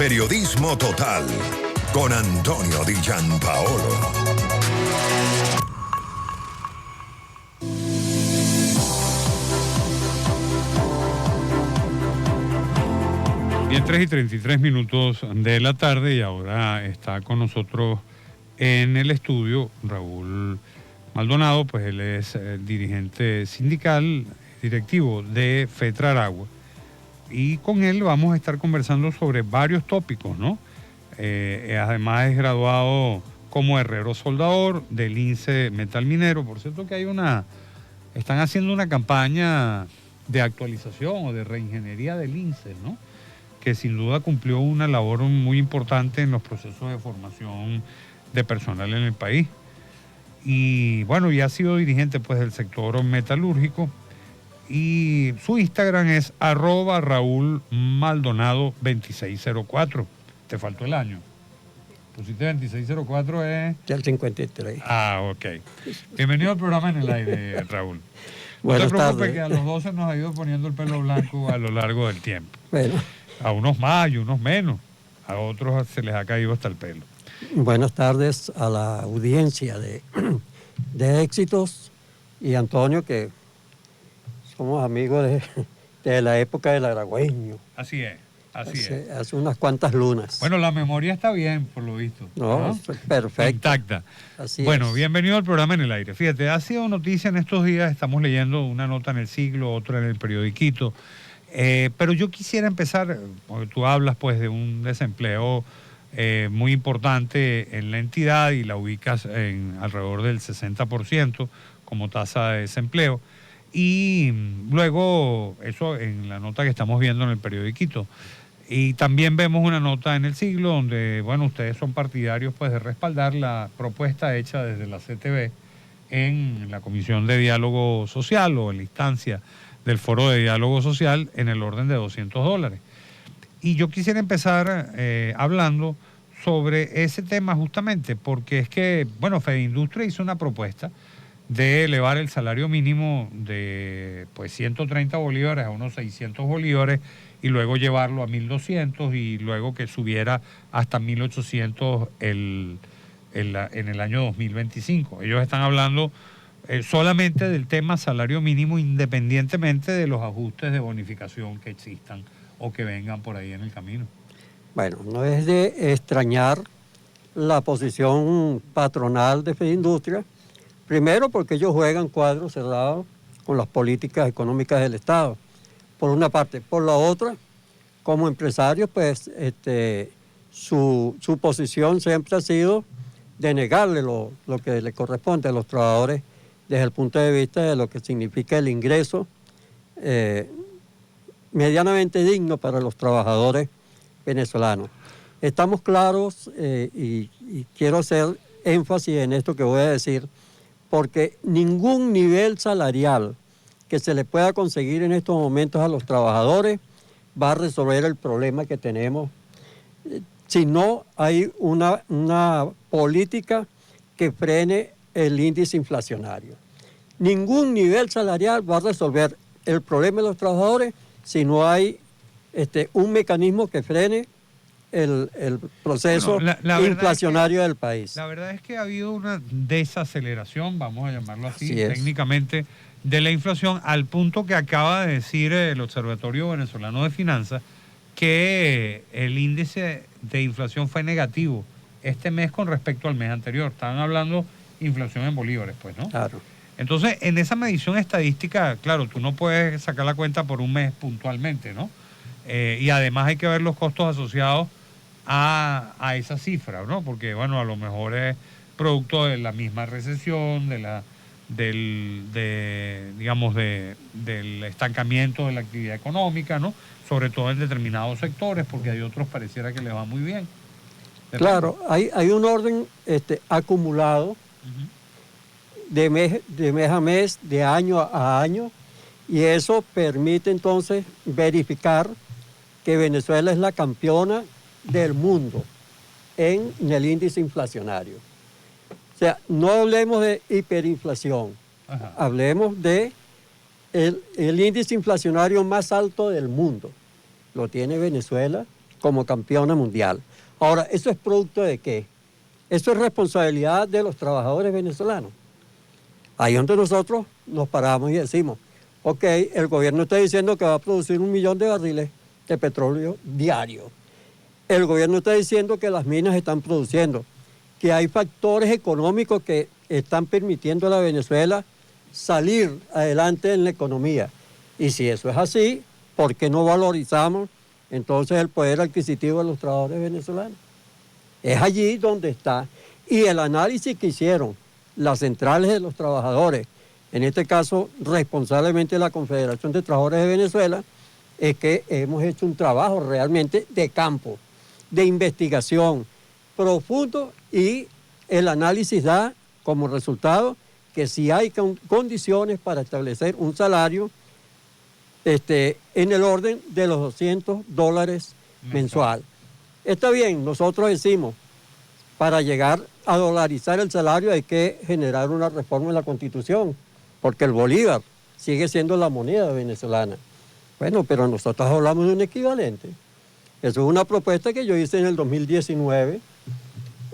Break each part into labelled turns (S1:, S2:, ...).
S1: Periodismo Total, con Antonio Di Gianpaolo.
S2: Bien, 3:33 de la tarde, y ahora está con nosotros en el estudio Raúl Maldonado. Pues él es dirigente sindical, directivo de FETRARAGUA, y con él vamos a estar conversando sobre varios tópicos, ¿no? Además es graduado como herrero soldador del INSE Metal Minero. Por cierto que están haciendo una campaña de actualización o de reingeniería del INSE, ¿no?, que sin duda cumplió una labor muy importante en los procesos de formación de personal en el país. Y bueno, ya ha sido dirigente pues del sector metalúrgico, y su Instagram es @Raúl Maldonado 2604. Te faltó el año. Pusiste 2604, ¿eh?
S3: Ya el 53.
S2: Ah, ok. Bienvenido al programa En el Aire, Raúl. No te preocupes, que a los 12 nos ha ido poniendo el pelo blanco a lo largo del tiempo.
S3: Bueno.
S2: A unos más y unos menos. A otros se les ha caído hasta el pelo.
S3: Buenas tardes a la audiencia de Éxitos y Antonio, que somos amigos de la época del Aragüeño.
S2: Así es, así es.
S3: Hace unas cuantas lunas.
S2: Bueno, la memoria está bien, por lo visto.
S3: No, perfecto.
S2: Intacta.
S3: Así
S2: bueno,
S3: es.
S2: Bienvenido al programa En el Aire. Fíjate, ha sido noticia en estos días, estamos leyendo una nota en El Siglo, otra en el periodiquito. Pero yo quisiera empezar, porque tú hablas pues de un desempleo muy importante en la entidad y la ubicas en alrededor del 60% como tasa de desempleo. Y luego, eso en la nota que estamos viendo en el periodiquito. Y también vemos una nota en El Siglo donde, bueno, ustedes son partidarios pues de respaldar la propuesta hecha desde la CTV en la Comisión de Diálogo Social, o en la instancia del Foro de Diálogo Social, en el orden de $200. Y yo quisiera empezar hablando sobre ese tema justamente, porque es que, bueno, Fedindustria hizo una propuesta de elevar el salario mínimo de pues 130 bolívares a unos 600 bolívares, y luego llevarlo a 1.200, y luego que subiera hasta 1.800 en el año 2025. Ellos están hablando solamente del tema salario mínimo, independientemente de los ajustes de bonificación que existan o que vengan por ahí en el camino.
S3: Bueno, no es de extrañar la posición patronal de Fedindustria, primero porque ellos juegan cuadros cerrados con las políticas económicas del Estado, por una parte. Por la otra, como empresarios, pues su posición siempre ha sido de negarle lo que le corresponde a los trabajadores desde el punto de vista de lo que significa el ingreso medianamente digno para los trabajadores venezolanos. Estamos claros y quiero hacer énfasis en esto que voy a decir, porque ningún nivel salarial que se le pueda conseguir en estos momentos a los trabajadores va a resolver el problema que tenemos si no hay una política que frene el índice inflacionario. Ningún nivel salarial va a resolver el problema de los trabajadores si no hay un mecanismo que frene el proceso inflacionario del país.
S2: La verdad es que ha habido una desaceleración, vamos a llamarlo así
S3: es.
S2: técnicamente, de la inflación, al punto que acaba de decir el Observatorio Venezolano de Finanzas que el índice de inflación fue negativo este mes con respecto al mes anterior. Estaban hablando inflación en bolívares, pues, ¿no?
S3: Claro.
S2: Entonces, en esa medición estadística, claro, tú no puedes sacar la cuenta por un mes puntualmente, ¿no? Y además hay que ver los costos asociados a esa cifra, ¿no? Porque, bueno, a lo mejor es producto de la misma recesión, del estancamiento de la actividad económica, ¿no? Sobre todo en determinados sectores, porque hay otros pareciera que les va muy bien.
S3: Claro, hay un orden acumulado de mes a mes, de año a año, y eso permite entonces verificar que Venezuela es la campeona del mundo en el índice inflacionario. O sea, no hablemos de hiperinflación, hablemos de el índice inflacionario más alto del mundo. Lo tiene Venezuela como campeona mundial. Ahora, ¿eso es producto de qué? Eso es responsabilidad de los trabajadores venezolanos. Ahí donde nosotros nos paramos y decimos, ok, el gobierno está diciendo que va a producir 1 millón de barriles de petróleo diario. El gobierno está diciendo que las minas están produciendo, que hay factores económicos que están permitiendo a la Venezuela salir adelante en la economía. Y si eso es así, ¿por qué no valorizamos entonces el poder adquisitivo de los trabajadores venezolanos? Es allí donde está. Y el análisis que hicieron las centrales de los trabajadores, en este caso responsablemente la Confederación de Trabajadores de Venezuela, es que hemos hecho un trabajo realmente de campo, de investigación profundo, y el análisis da como resultado que sí hay condiciones para establecer un salario en el orden de los $200 mensual. Está bien, nosotros decimos, para llegar a dolarizar el salario hay que generar una reforma en la Constitución, porque el bolívar sigue siendo la moneda venezolana. Bueno, pero nosotros hablamos de un equivalente. Eso es una propuesta que yo hice en el 2019,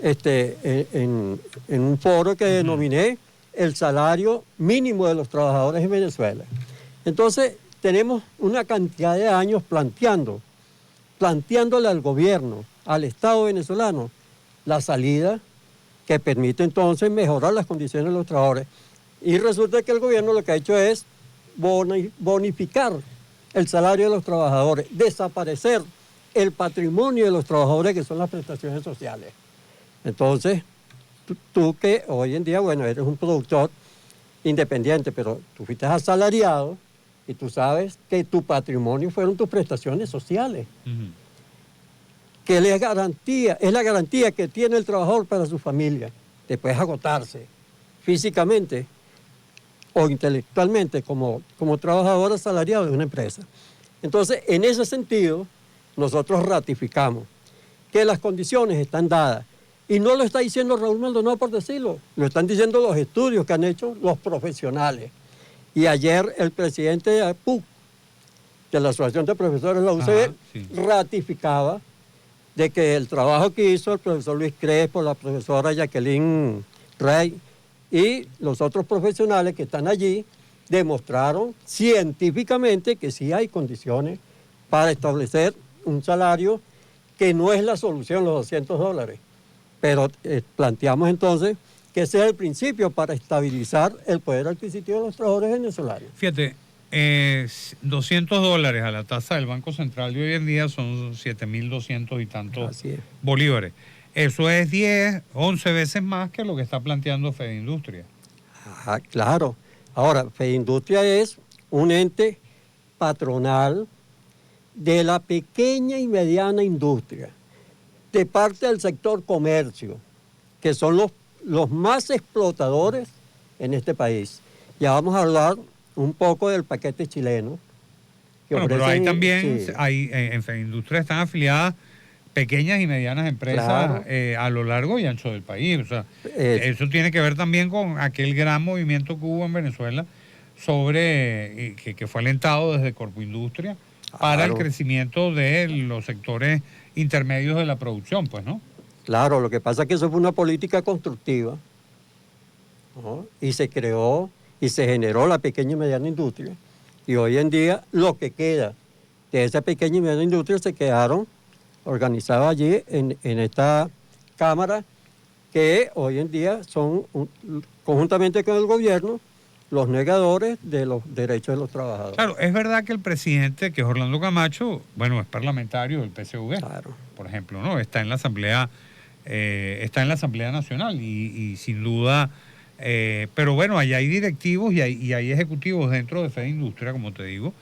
S3: en un foro que denominé el salario mínimo de los trabajadores en Venezuela. Entonces, tenemos una cantidad de años planteándole al gobierno, al Estado venezolano, la salida que permite entonces mejorar las condiciones de los trabajadores. Y resulta que el gobierno lo que ha hecho es bonificar el salario de los trabajadores, desaparecer el patrimonio de los trabajadores, que son las prestaciones sociales. Entonces, tú que hoy en día, bueno, eres un productor independiente, pero tú fuiste asalariado y tú sabes que tu patrimonio fueron tus prestaciones sociales. Que es la garantía que tiene el trabajador para su familia. Después de agotarse físicamente o intelectualmente como trabajador asalariado de una empresa. Entonces, en ese sentido, nosotros ratificamos que las condiciones están dadas. Y no lo está diciendo Raúl Maldonado por decirlo, lo están diciendo los estudios que han hecho los profesionales. Y ayer el presidente de APUC, de la Asociación de Profesores de la UCB, ratificaba de que el trabajo que hizo el profesor Luis Crespo, la profesora Jacqueline Rey y los otros profesionales que están allí, demostraron científicamente que sí hay condiciones para establecer un salario que no es la solución, los $200. Pero planteamos entonces que ese es el principio para estabilizar el poder adquisitivo de los trabajadores venezolanos.
S2: Fíjate, $200 a la tasa del Banco Central de hoy en día son 7.200 y tantos bolívares. Eso es 10, 11 veces más que lo que está planteando Fedindustria.
S3: Ah, claro. Ahora, Fedindustria es un ente patronal de la pequeña y mediana industria, de parte del sector comercio, que son los más explotadores en este país. Ya vamos a hablar un poco del paquete chileno.
S2: Bueno, pero ahí también, en Fedindustria están afiliadas pequeñas y medianas empresas, claro, a lo largo y ancho del país. O sea, eso tiene que ver también con aquel gran movimiento que hubo en Venezuela sobre que fue alentado desde Corpoindustria para el crecimiento de los sectores intermedios de la producción, pues, ¿no?
S3: Claro, lo que pasa es que eso fue una política constructiva, ¿no? Y se creó y se generó la pequeña y mediana industria. Y hoy en día lo que queda de esa pequeña y mediana industria se quedaron organizados allí en esta Cámara, que hoy en día son, conjuntamente con el gobierno, los negadores de los derechos de los trabajadores.
S2: Claro, es verdad que el presidente, que es Orlando Camacho, bueno, es parlamentario del PSUV, claro, por ejemplo, ¿no? Está en la Asamblea Nacional y sin duda, pero bueno, allá hay directivos y hay ejecutivos dentro de Fedindustria, como te digo,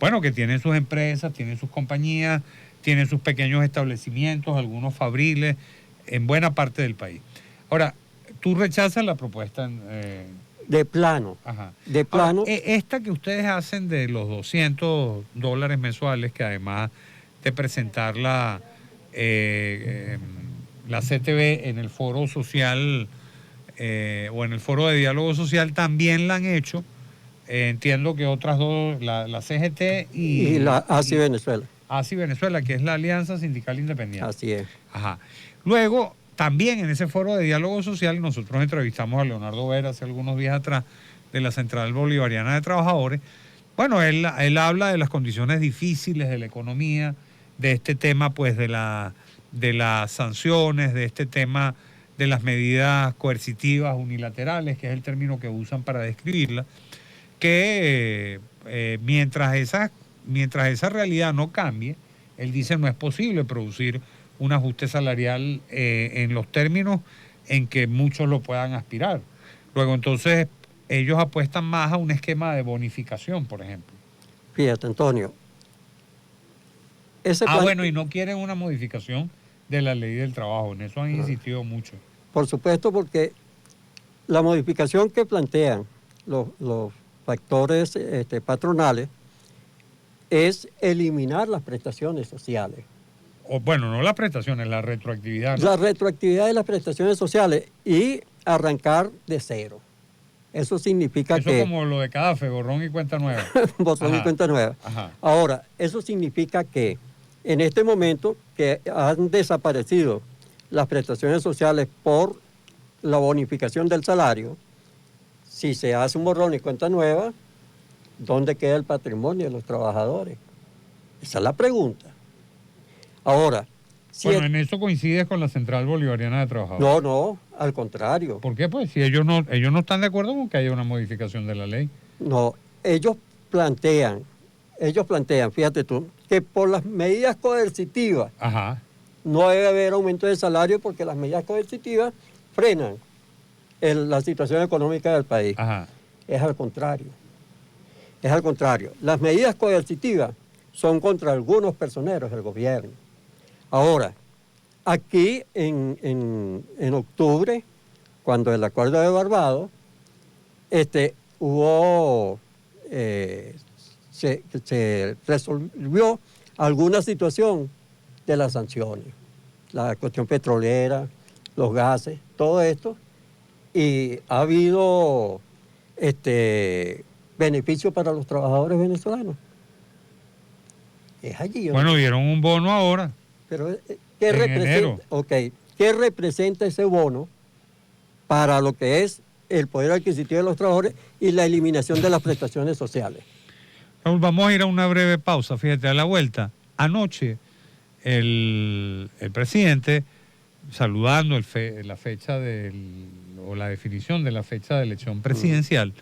S2: bueno, que tienen sus empresas, tienen sus compañías, tienen sus pequeños establecimientos, algunos fabriles, en buena parte del país. Ahora, ¿tú rechazas la propuesta?
S3: De plano.
S2: Ajá.
S3: De plano.
S2: Ahora, esta que ustedes hacen de los $200 mensuales, que además de presentar la CTV en el foro social o en el foro de diálogo social, también la han hecho. Entiendo que otras dos, la CGT
S3: y la ASI Venezuela.
S2: ASI Venezuela, que es la Alianza Sindical Independiente.
S3: Así es.
S2: Ajá. Luego, también en ese foro de diálogo social, nosotros entrevistamos a Leonardo Vera hace algunos días atrás de la Central Bolivariana de Trabajadores. Bueno, él habla de las condiciones difíciles de la economía, de este tema, pues, de las sanciones, de este tema de las medidas coercitivas unilaterales, que es el término que usan para describirla, que mientras esa realidad no cambie, él dice no es posible producir un ajuste salarial en los términos en que muchos lo puedan aspirar. Luego, entonces, ellos apuestan más a un esquema de bonificación, por ejemplo.
S3: Fíjate, Antonio.
S2: Bueno, y no quieren una modificación de la ley del trabajo. En eso han insistido mucho.
S3: Por supuesto, porque la modificación que plantean los factores patronales es eliminar las prestaciones sociales.
S2: Bueno, no las prestaciones, la retroactividad, ¿no?
S3: La retroactividad de las prestaciones sociales y arrancar de cero. Eso significa
S2: eso
S3: que...
S2: Eso como lo de CADAFE, borrón y cuenta nueva.
S3: borrón y cuenta nueva.
S2: Ajá.
S3: Ahora, eso significa que en este momento que han desaparecido las prestaciones sociales por la bonificación del salario, si se hace un borrón y cuenta nueva, ¿dónde queda el patrimonio de los trabajadores? Esa es la pregunta. Ahora,
S2: bueno, en eso coincides con la Central Bolivariana de Trabajadores.
S3: No, al contrario.
S2: ¿Por qué? Pues si ellos no están de acuerdo con que haya una modificación de la ley.
S3: No, ellos plantean, fíjate tú, que por las medidas coercitivas no debe haber aumento de salario porque las medidas coercitivas frenan la situación económica del país. Es al contrario. Es al contrario. Las medidas coercitivas son contra algunos personeros del gobierno. Ahora, aquí en octubre, cuando el acuerdo de Barbados, hubo, se resolvió alguna situación de las sanciones, la cuestión petrolera, los gases, todo esto, y ha habido beneficio para los trabajadores venezolanos. Es allí.
S2: Bueno, dieron un bono ahora.
S3: Pero, ¿qué representa ese bono para lo que es el poder adquisitivo de los trabajadores y la eliminación de las prestaciones sociales?
S2: Raúl, vamos a ir a una breve pausa. Fíjate, a la vuelta. Anoche, el presidente, saludando la fecha o la definición de la fecha de elección presidencial,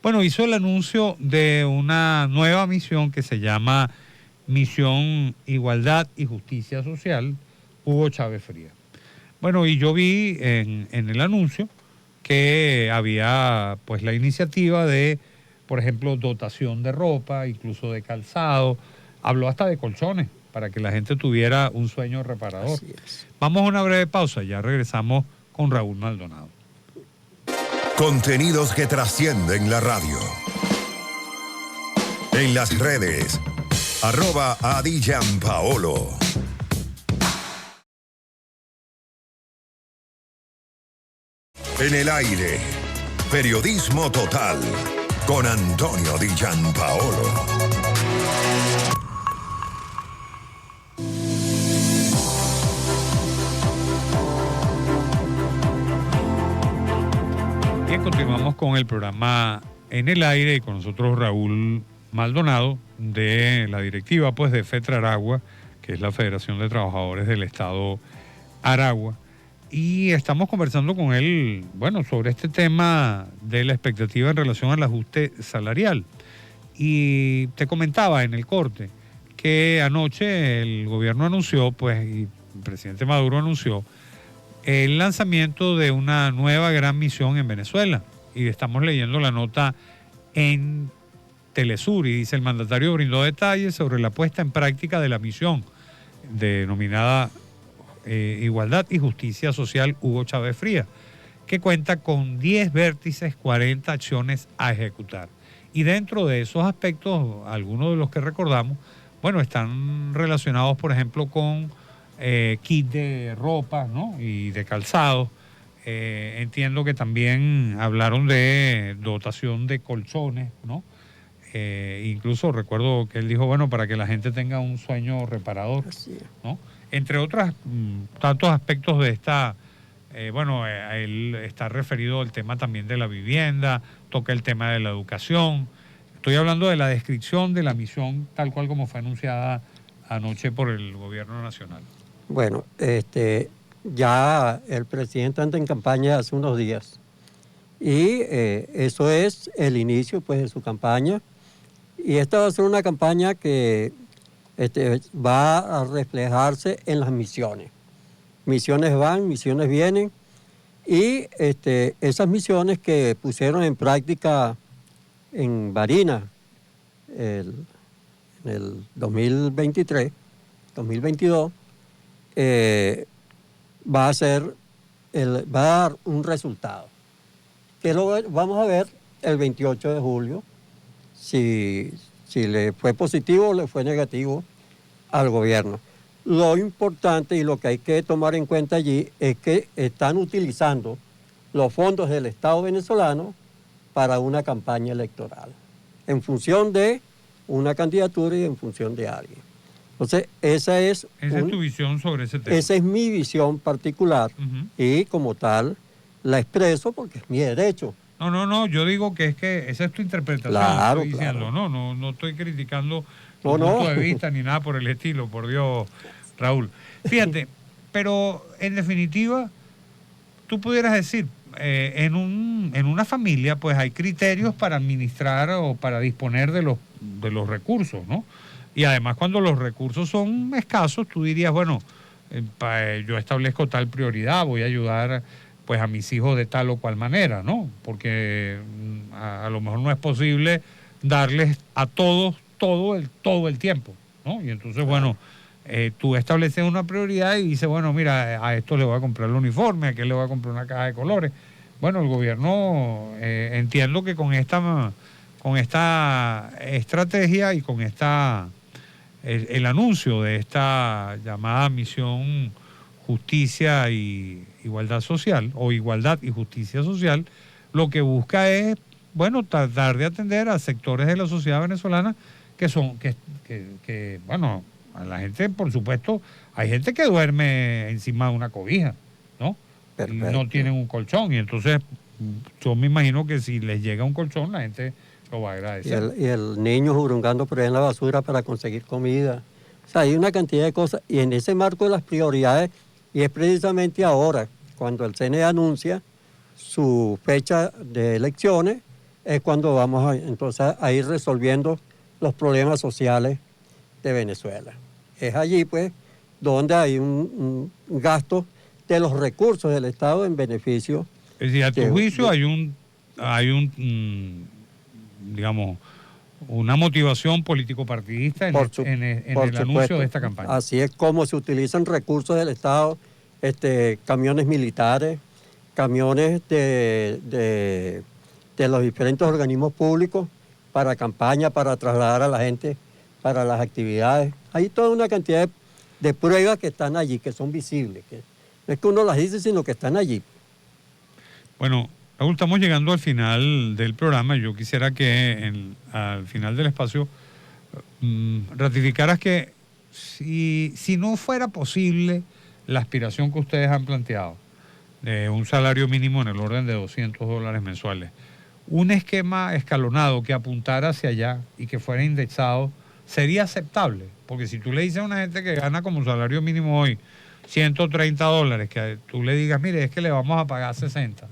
S2: bueno, hizo el anuncio de una nueva misión que se llama Misión Igualdad y Justicia Social, Hugo Chávez Frías. Bueno, y yo vi en el anuncio que había pues la iniciativa de, por ejemplo, dotación de ropa, incluso de calzado, habló hasta de colchones para que la gente tuviera un sueño reparador.
S3: Así es.
S2: Vamos a una breve pausa, ya regresamos con Raúl Maldonado.
S1: Contenidos que trascienden la radio. En las redes, @AdiGianpaolo. En el aire, periodismo total, con Antonio Di Gianpaolo.
S2: Bien, continuamos con el programa En el Aire y con nosotros Raúl Maldonado de la directiva pues de FETRA Aragua, que es la Federación de Trabajadores del Estado Aragua, y estamos conversando con él, bueno, sobre este tema de la expectativa en relación al ajuste salarial. Y te comentaba en el corte que anoche el gobierno anunció, pues, y el presidente Maduro anunció el lanzamiento de una nueva gran misión en Venezuela. Y estamos leyendo la nota en Telesur y dice: el mandatario brindó detalles sobre la puesta en práctica de la misión denominada Igualdad y Justicia Social Hugo Chávez Frías, que cuenta con 10 vértices, 40 acciones a ejecutar. Y dentro de esos aspectos, algunos de los que recordamos, bueno, están relacionados, por ejemplo, con kit de ropa, ¿no?, y de calzado. Entiendo que también hablaron de dotación de colchones, ¿no?, Incluso recuerdo que él dijo, bueno, para que la gente tenga un sueño reparador,
S3: Así es.
S2: ¿no? Entre otros tantos aspectos de esta, él está referido al tema también de la vivienda, toca el tema de la educación. Estoy hablando de la descripción de la misión tal cual como fue anunciada anoche por el gobierno nacional.
S3: Bueno, ya el presidente anda en campaña hace unos días y eso es el inicio pues de su campaña, y esta va a ser una campaña que va a reflejarse en las misiones. Misiones van, misiones vienen, y esas misiones que pusieron en práctica en Barinas en el 2023, 2022, va a dar un resultado, que vamos a ver el 28 de julio, si le fue positivo o le fue negativo al gobierno. Lo importante y lo que hay que tomar en cuenta allí es que están utilizando los fondos del Estado venezolano para una campaña electoral, en función de una candidatura y en función de alguien. Entonces, esa es
S2: tu visión sobre ese tema.
S3: Esa es mi visión particular, y como tal la expreso porque es mi derecho.
S2: No, yo digo que esa es tu interpretación,
S3: claro,
S2: estoy diciendo,
S3: claro.
S2: No estoy criticando tu punto de vista ni nada por el estilo, por Dios, Raúl. Fíjate, pero en definitiva, tú pudieras decir, en una familia pues hay criterios para administrar o para disponer de los recursos, ¿no? Y además cuando los recursos son escasos, tú dirías, bueno, yo establezco tal prioridad, voy a ayudar pues a mis hijos de tal o cual manera, ¿no? Porque a lo mejor no es posible darles a todos todo el tiempo, ¿no? Y entonces, bueno, tú estableces una prioridad y dices, bueno, mira, a esto le voy a comprar el uniforme, a aquel le voy a comprar una caja de colores. Bueno, el gobierno, entiendo que con esta estrategia y con el anuncio de esta llamada misión Justicia y Igualdad Social, o Igualdad y Justicia Social, lo que busca es, bueno, tratar de atender a sectores de la sociedad venezolana que bueno, a la gente, por supuesto, hay gente que duerme encima de una cobija, ¿no?
S3: Perfecto.
S2: No tienen un colchón, y entonces yo me imagino que si les llega un colchón, la gente lo va a agradecer.
S3: Y el niño jurungando por ahí en la basura para conseguir comida. O sea, hay una cantidad de cosas, y en ese marco de las prioridades, y es precisamente ahora, cuando el CNE anuncia su fecha de elecciones, es cuando vamos entonces a ir resolviendo los problemas sociales de Venezuela. Es allí, pues, donde hay un gasto de los recursos del Estado en beneficio.
S2: Es decir, a tu juicio hay digamos, una motivación político-partidista en el anuncio de esta campaña.
S3: Así es como se utilizan recursos del Estado, camiones militares, camiones de los diferentes organismos públicos para campaña, para trasladar a la gente, para las actividades. Hay toda una cantidad de pruebas que están allí, que son visibles. Que no es que uno las dice, sino que están allí.
S2: Bueno, Raúl, estamos llegando al final del programa. Yo quisiera que al final del espacio ratificaras que si no fuera posible la aspiración que ustedes han planteado de un salario mínimo en el orden de $200 mensuales, un esquema escalonado que apuntara hacia allá y que fuera indexado, sería aceptable. Porque si tú le dices a una gente que gana como salario mínimo hoy $130, que tú le digas, mire, es que le vamos a pagar 60,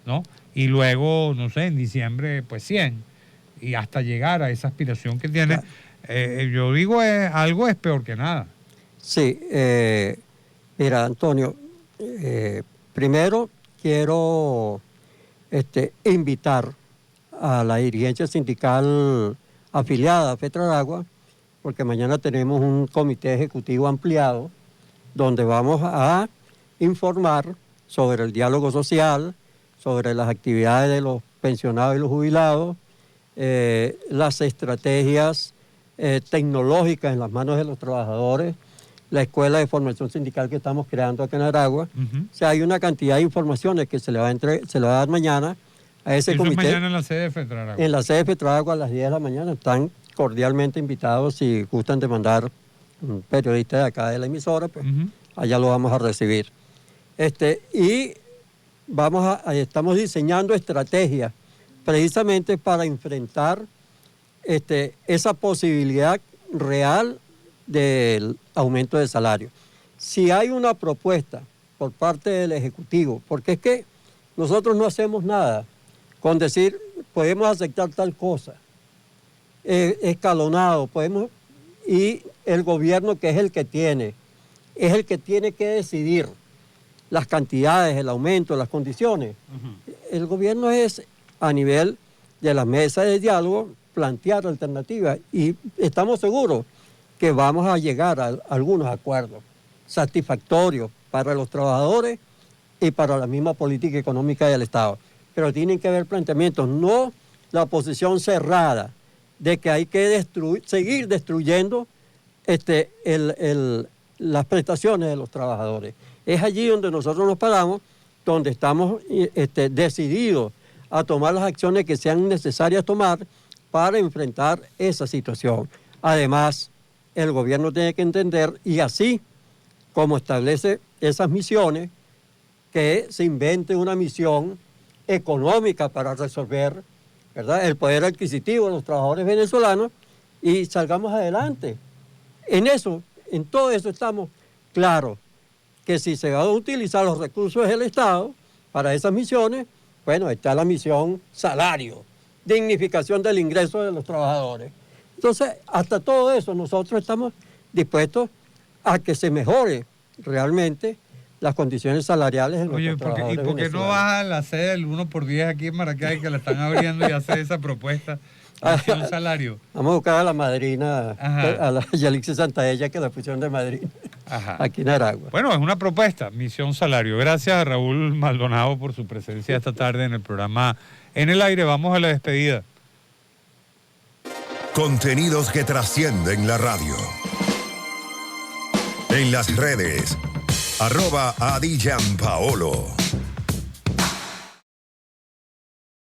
S2: ¿no? Y luego, no sé, en diciembre, pues 100, y hasta llegar a esa aspiración que tiene, yo digo, algo es peor que nada.
S3: Sí, mira, Antonio, primero quiero invitar a la dirigencia sindical afiliada a Fetraragua, porque mañana tenemos un comité ejecutivo ampliado donde vamos a informar sobre el diálogo social, sobre las actividades de los pensionados y los jubilados, las estrategias tecnológicas en las manos de los trabajadores, la escuela de formación sindical que estamos creando acá en Aragua. O sea, hay una cantidad de informaciones que se le va a dar mañana a ese
S2: Eso es
S3: comité.
S2: mañana en la sede de FETRARAGUA.
S3: En la sede de FETRARAGUA a las 10 de la mañana. Están cordialmente invitados. Si gustan de mandar un periodista de acá de la emisora, pues
S2: Ujú.
S3: allá lo vamos a recibir. Y estamos diseñando estrategias precisamente para enfrentar esa posibilidad real del aumento de salario. Si hay una propuesta por parte del Ejecutivo, porque es que nosotros no hacemos nada con decir podemos aceptar tal cosa, escalonado, y el gobierno, que es el que tiene que decidir las cantidades, el aumento, las condiciones. El gobierno es, a nivel de la mesa de diálogo, plantear alternativas, y estamos seguros que vamos a llegar a algunos acuerdos satisfactorios para los trabajadores y para la misma política económica del Estado. Pero tienen que haber planteamientos, no la posición cerrada de que hay que seguir destruyendo las prestaciones de los trabajadores. Es allí donde nosotros nos paramos, donde estamos decididos a tomar las acciones que sean necesarias tomar para enfrentar esa situación. Además, el gobierno tiene que entender, y así como establece esas misiones, que se invente una misión económica para resolver, ¿verdad?, el poder adquisitivo de los trabajadores venezolanos y salgamos adelante. En todo eso estamos claros, que si se van a utilizar los recursos del Estado para esas misiones, bueno, está la misión salario, dignificación del ingreso de los trabajadores. Entonces, hasta todo eso nosotros estamos dispuestos a que se mejore realmente las condiciones salariales de nuestros trabajadores.
S2: ¿Y por qué no
S3: venezolanos.
S2: vas a la sede del 1x10 aquí en Maracay, que la están abriendo, y haces esa propuesta de un salario?
S3: Vamos a buscar a la madrina,
S2: Ajá.
S3: a la Yalixia Santaella, que la pusieron de madrina
S2: Ajá.
S3: aquí en Aragua.
S2: Bueno, es una propuesta, misión salario. Gracias a Raúl Maldonado por su presencia esta tarde en el programa En el Aire. Vamos a la despedida.
S1: Contenidos que trascienden la radio. En las redes, @Adi Gianpaolo.